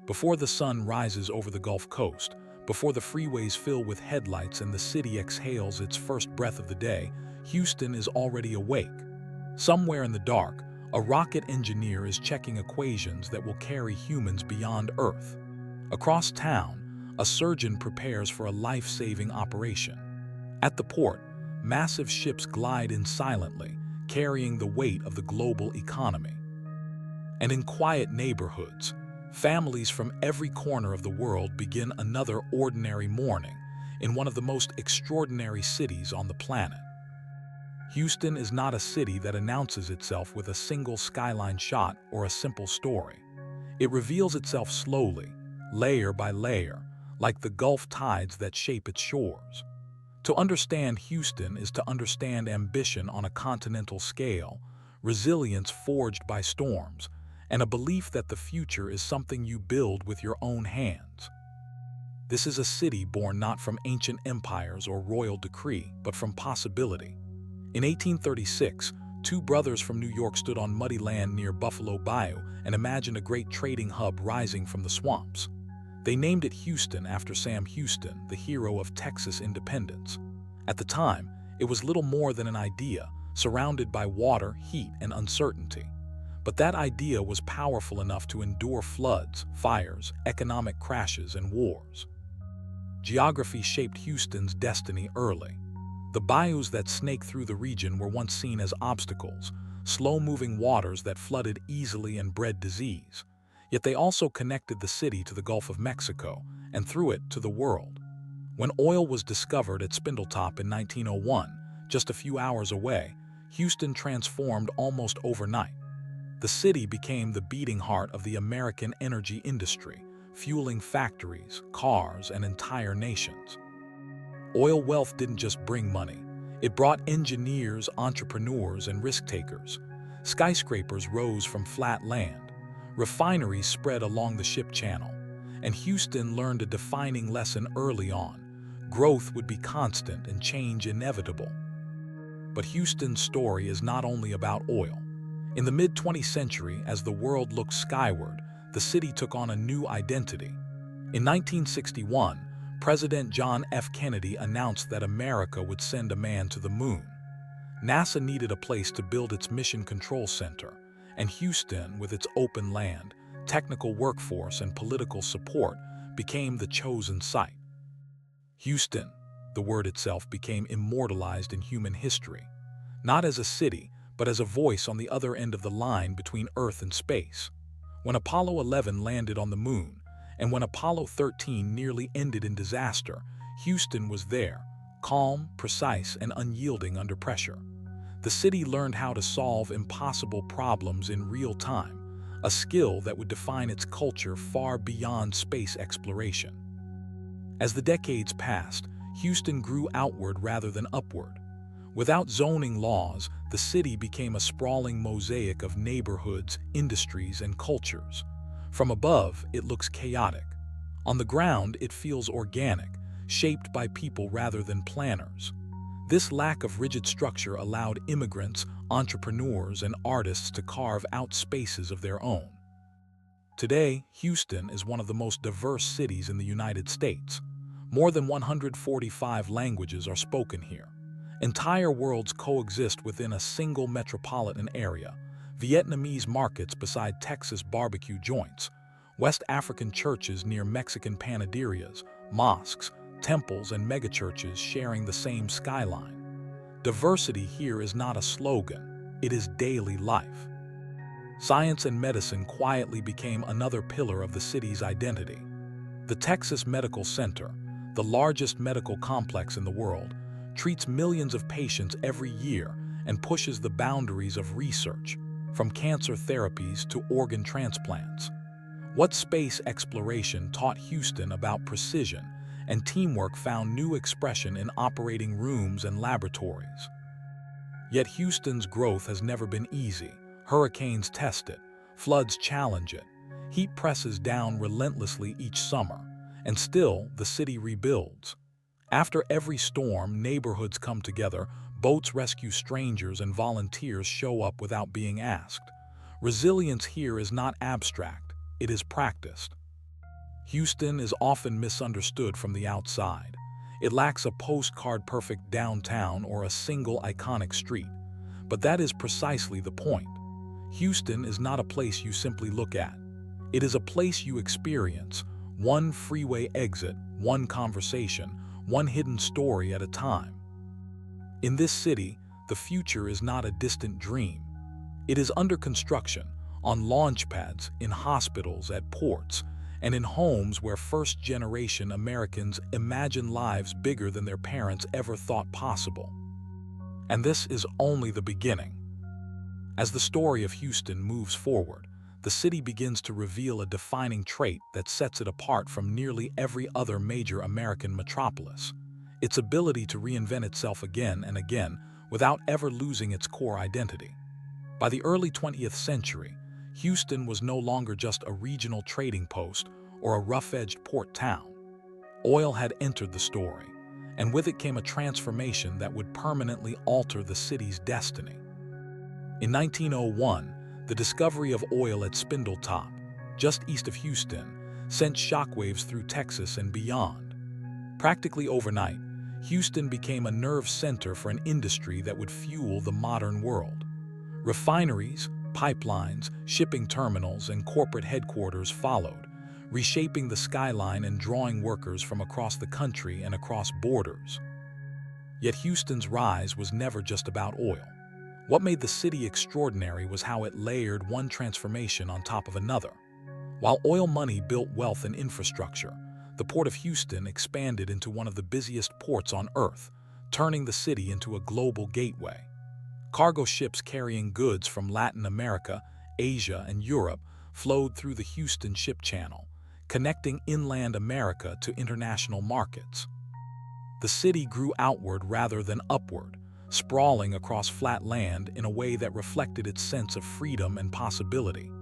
Before the sun rises over the Gulf Coast, before the freeways fill with headlights and the city exhales its first breath of the day, Houston is already awake. Somewhere in the dark, a rocket engineer is checking equations that will carry humans beyond Earth. Across town, a surgeon prepares for a life-saving operation. At the port, massive ships glide in silently, carrying the weight of the global economy. And in quiet neighborhoods, families from every corner of the world begin another ordinary morning in one of the most extraordinary cities on the planet. Houston is not a city that announces itself with a single skyline shot or a simple story. It reveals itself slowly, layer by layer, like the Gulf tides that shape its shores. To understand Houston is to understand ambition on a continental scale, resilience forged by storms, and a belief that the future is something you build with your own hands. This is a city born not from ancient empires or royal decree, but from possibility. In 1836, two brothers from New York stood on muddy land near Buffalo Bayou and imagined a great trading hub rising from the swamps. They named it Houston after Sam Houston, the hero of Texas independence. At the time, it was little more than an idea, surrounded by water, heat, and uncertainty. But that idea was powerful enough to endure floods, fires, economic crashes, and wars. Geography shaped Houston's destiny early. The bayous that snake through the region were once seen as obstacles, slow-moving waters that flooded easily and bred disease. Yet they also connected the city to the Gulf of Mexico, and through it to the world. When oil was discovered at Spindletop in 1901, just a few hours away, Houston transformed almost overnight. The city became the beating heart of the American energy industry, fueling factories, cars, and entire nations. Oil wealth didn't just bring money. It brought engineers, entrepreneurs, and risk-takers. Skyscrapers rose from flat land. Refineries spread along the ship channel. And Houston learned a defining lesson early on. Growth would be constant and change inevitable. But Houston's story is not only about oil. In the mid-20th century, as the world looked skyward, the city took on a new identity. In 1961, President John F. Kennedy announced that America would send a man to the moon. NASA needed a place to build its Mission Control Center, and Houston, with its open land, technical workforce, and political support, became the chosen site. Houston, the word itself, became immortalized in human history, not as a city, but as a voice on the other end of the line between Earth and space. When Apollo 11 landed on the moon, and when Apollo 13 nearly ended in disaster, Houston was there, calm, precise, and unyielding under pressure. The city learned how to solve impossible problems in real time, a skill that would define its culture far beyond space exploration. As the decades passed, Houston grew outward rather than upward. Without zoning laws, the city became a sprawling mosaic of neighborhoods, industries, and cultures. From above, it looks chaotic. On the ground, it feels organic, shaped by people rather than planners. This lack of rigid structure allowed immigrants, entrepreneurs, and artists to carve out spaces of their own. Today, Houston is one of the most diverse cities in the United States. More than 145 languages are spoken here. Entire worlds coexist within a single metropolitan area. Vietnamese markets beside Texas barbecue joints, West African churches near Mexican panaderias, mosques, temples, and megachurches sharing the same skyline. Diversity here is not a slogan, it is daily life. Science and medicine quietly became another pillar of the city's identity. The Texas Medical Center, the largest medical complex in the world, treats millions of patients every year and pushes the boundaries of research, from cancer therapies to organ transplants. What space exploration taught Houston about precision, and teamwork found new expression in operating rooms and laboratories. Yet Houston's growth has never been easy. Hurricanes test it, floods challenge it, heat presses down relentlessly each summer, and still the city rebuilds. After every storm, neighborhoods come together, boats rescue strangers, and volunteers show up without being asked. Resilience here is not abstract, it is practiced. Houston is often misunderstood from the outside. It lacks a postcard-perfect downtown or a single iconic street. But that is precisely the point. Houston is not a place you simply look at. It is a place you experience, one freeway exit, one conversation, one hidden story at a time. In this city, the future is not a distant dream. It is under construction, on launch pads, in hospitals, at ports, and in homes where first-generation Americans imagine lives bigger than their parents ever thought possible. And this is only the beginning. As the story of Houston moves forward, the city begins to reveal a defining trait that sets it apart from nearly every other major American metropolis: its ability to reinvent itself again and again without ever losing its core identity. By the early 20th century, Houston was no longer just a regional trading post or a rough-edged port town. Oil had entered the story, and with it came a transformation that would permanently alter the city's destiny. In 1901, the discovery of oil at Spindletop, just east of Houston, sent shockwaves through Texas and beyond. Practically overnight, Houston became a nerve center for an industry that would fuel the modern world. Refineries, pipelines, shipping terminals, and corporate headquarters followed, reshaping the skyline and drawing workers from across the country and across borders. Yet Houston's rise was never just about oil. What made the city extraordinary was how it layered one transformation on top of another. While oil money built wealth and infrastructure, the Port of Houston expanded into one of the busiest ports on Earth, turning the city into a global gateway. Cargo ships carrying goods from Latin America, Asia, and Europe flowed through the Houston Ship Channel, connecting inland America to international markets. The city grew outward rather than upward, sprawling across flat land in a way that reflected its sense of freedom and possibility.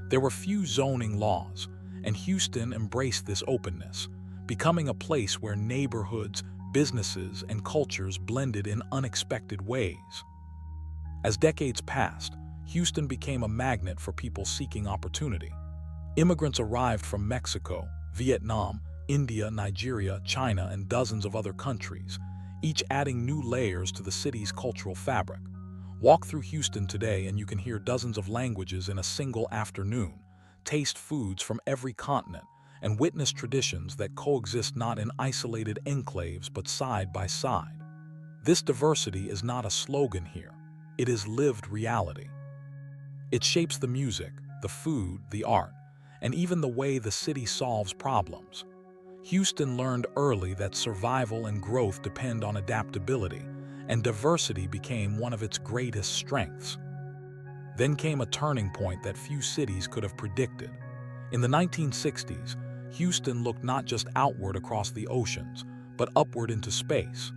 There were few zoning laws, and Houston embraced this openness, becoming a place where neighborhoods, businesses, and cultures blended in unexpected ways. As decades passed, Houston became a magnet for people seeking opportunity. Immigrants arrived from Mexico, Vietnam, India, Nigeria, China, and dozens of other countries, each adding new layers to the city's cultural fabric. Walk through Houston today and you can hear dozens of languages in a single afternoon, taste foods from every continent, and witness traditions that coexist not in isolated enclaves but side by side. This diversity is not a slogan here. It is lived reality. It shapes the music, the food, the art, and even the way the city solves problems. Houston learned early that survival and growth depend on adaptability, and diversity became one of its greatest strengths. Then came a turning point that few cities could have predicted. In the 1960s, Houston looked not just outward across the oceans, but upward into space.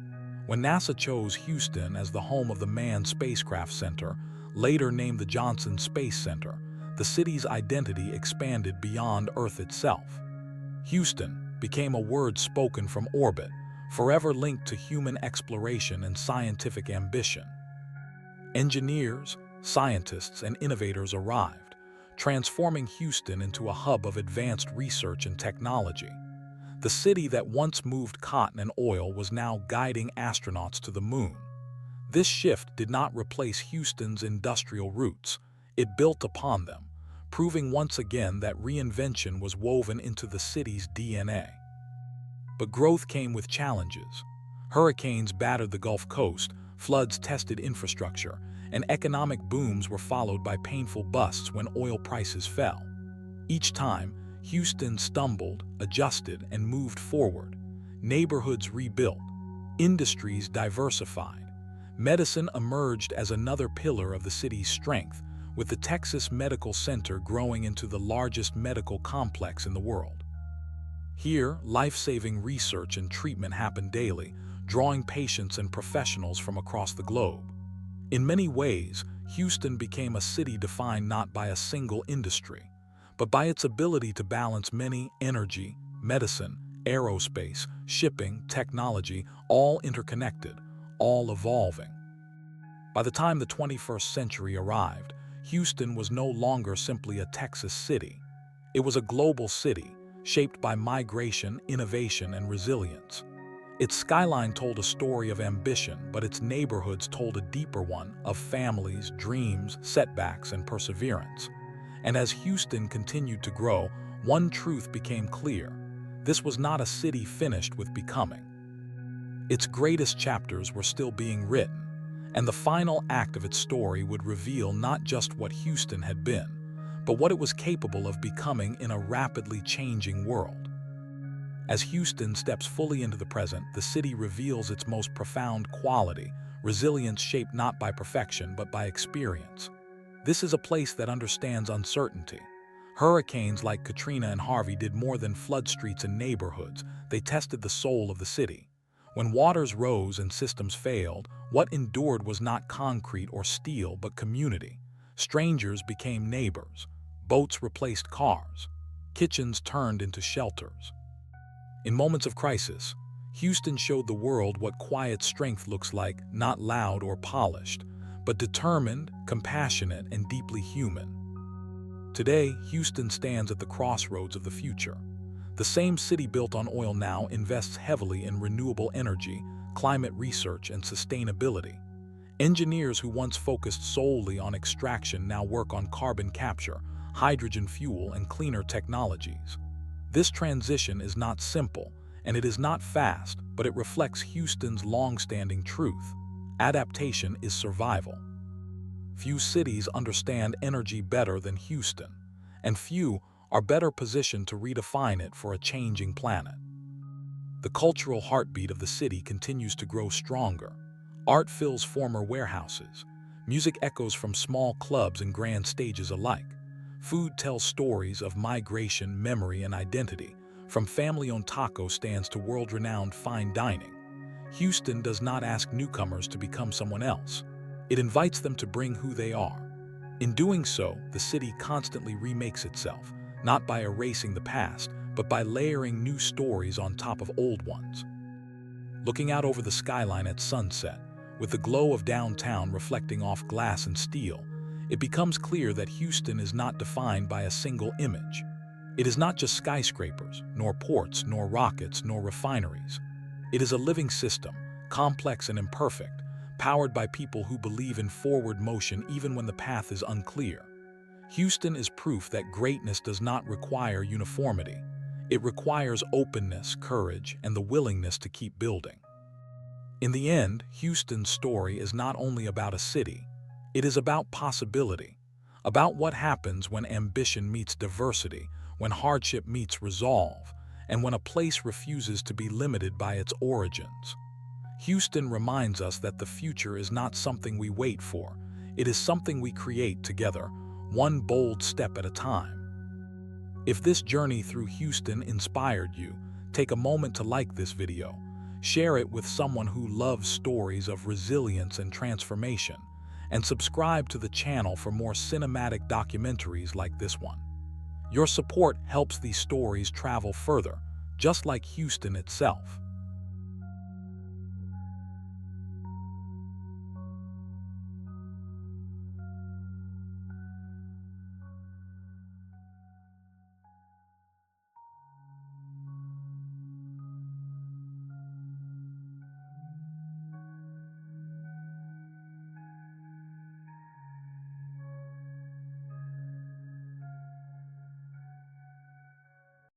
When NASA chose Houston as the home of the Manned Spacecraft Center, later named the Johnson Space Center, the city's identity expanded beyond Earth itself. Houston became a word spoken from orbit, forever linked to human exploration and scientific ambition. Engineers, scientists, and innovators arrived, transforming Houston into a hub of advanced research and technology. The city that once moved cotton and oil was now guiding astronauts to the moon. This shift did not replace Houston's industrial roots. It built upon them, proving once again that reinvention was woven into the city's DNA. But growth came with challenges. Hurricanes battered the Gulf Coast, floods tested infrastructure, and economic booms were followed by painful busts when oil prices fell. Each time, Houston stumbled, adjusted, and moved forward. Neighborhoods rebuilt, industries diversified. Medicine emerged as another pillar of the city's strength, with the Texas Medical Center growing into the largest medical complex in the world. Here, life-saving research and treatment happened daily, drawing patients and professionals from across the globe. In many ways, Houston became a city defined not by a single industry, but by its ability to balance many: energy, medicine, aerospace, shipping, technology, all interconnected, all evolving. By the time the 21st century arrived, Houston was no longer simply a Texas city. It was a global city, shaped by migration, innovation, and resilience. Its skyline told a story of ambition, but its neighborhoods told a deeper one of families, dreams, setbacks, and perseverance. And as Houston continued to grow, one truth became clear. This was not a city finished with becoming. Its greatest chapters were still being written, and the final act of its story would reveal not just what Houston had been, but what it was capable of becoming in a rapidly changing world. As Houston steps fully into the present, the city reveals its most profound quality, resilience shaped not by perfection but by experience. This is a place that understands uncertainty. Hurricanes like Katrina and Harvey did more than flood streets and neighborhoods. They tested the soul of the city. When waters rose and systems failed, what endured was not concrete or steel but community. Strangers became neighbors. Boats replaced cars. Kitchens turned into shelters. In moments of crisis, Houston showed the world what quiet strength looks like, not loud or polished, but determined, compassionate, and deeply human. Today, Houston stands at the crossroads of the future. The same city built on oil now invests heavily in renewable energy, climate research, and sustainability. Engineers who once focused solely on extraction now work on carbon capture, hydrogen fuel, and cleaner technologies. This transition is not simple, and it is not fast, but it reflects Houston's long-standing truth. Adaptation is survival. Few cities understand energy better than Houston, and few are better positioned to redefine it for a changing planet. The cultural heartbeat of the city continues to grow stronger. Art fills former warehouses. Music echoes from small clubs and grand stages alike. Food tells stories of migration, memory, and identity, from family-owned taco stands to world-renowned fine dining. Houston does not ask newcomers to become someone else. It invites them to bring who they are. In doing so, the city constantly remakes itself, not by erasing the past, but by layering new stories on top of old ones. Looking out over the skyline at sunset, with the glow of downtown reflecting off glass and steel, it becomes clear that Houston is not defined by a single image. It is not just skyscrapers, nor ports, nor rockets, nor refineries. It is a living system, complex and imperfect, powered by people who believe in forward motion even when the path is unclear. Houston is proof that greatness does not require uniformity. It requires openness, courage, and the willingness to keep building. In the end, Houston's story is not only about a city. It is about possibility, about what happens when ambition meets diversity, when hardship meets resolve, and when a place refuses to be limited by its origins. Houston reminds us that the future is not something we wait for. It is something we create together, one bold step at a time. If this journey through Houston inspired you, take a moment to like this video. Share it with someone who loves stories of resilience and transformation, and subscribe to the channel for more cinematic documentaries like this one. Your support helps these stories travel further, just like Houston itself.